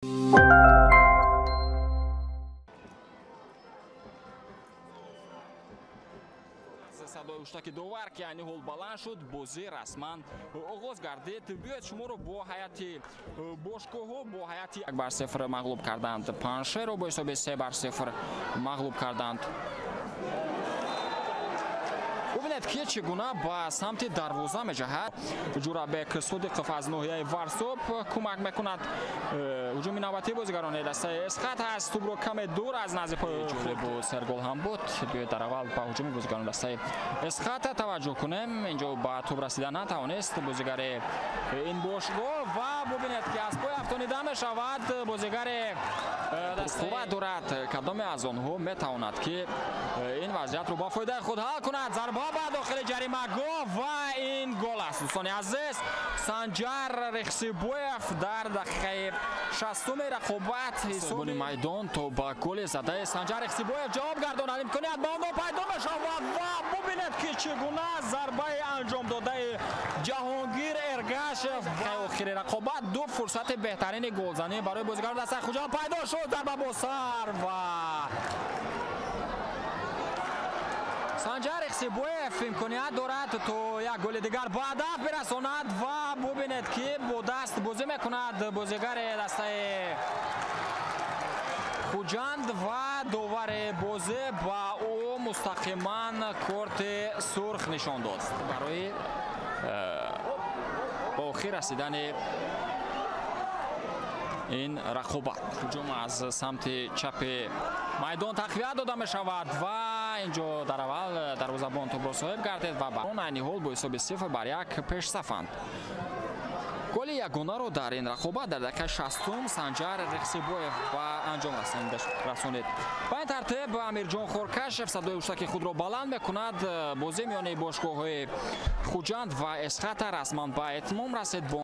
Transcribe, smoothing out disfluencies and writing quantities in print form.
صدای اشتکی دوار که یعنی هول بلند شد بازی رسما آغاز گردید. بیاید شما رو با حیات باشگاه ها با حیات 1-0 مغلوب کردند. پنشه رو با حساب 3-0 مغلوب کردند. ببینید که چگونه با سمت دروازه میجهد. جورابک صدیقов از ناحیه ورسوب کمک میکند. هجوم نوبتی بازیگران دسته اسقاط است. توپ رو کم دور از نزد پای جالب سرگل هم بود. بیاید در اول با هجوم بازیگران دسته اسقاط توجه کنیم. اینجا با توپ رسیدن نتوانست بازیگر این باشگاه و ببینید که از پای افتانیده میشود بازیگر دسته دارد. کدام از آنها میتواند که این وضعیت رو با فایده خود حل کند. ضربه به داخل جریمه گو و این گل است. دوستان عزیز، سنجر رخسیبویف در دقیقه 60 رقابت حساب میدان تا با گل زده سنجر رخسیبویف جواب گرداند. امکانیت با آن پیدا میشود و ببینید که چگونه ضربه انجام داده جهانگیر ارگاشف. آخر رقابت دو فرصت بهترین گلزنی برای بازیگر دست خوجان پیدا شد. ضربه با سر و سنجر رخسیبویف امکانیت دارد تا یک گل دیگر به هدف برساند و ببینید که با دست بازی میکند بازیگر دسته خوجند و داور بازی با او مستقیما کارت سرخ نشان داد برای آخر رسیدن این رقابت. هجوم از سمت چپ میدان تقویت داده می شود و اینجا در اول دروازه‌بان توپ را صاحب گردید و با عین حال با حساب 0-1 پیش صفند. گل یگانه را در این رقابت در دقیقه 60 سنجر رخسیبویف با انجام رسانید. با این ترتیب امیرجان خورکشف صدای اشتک خود را بلند میکند. بازی میان باشگاه‌های خوجند و اسقاط رسما به اتمام رسید.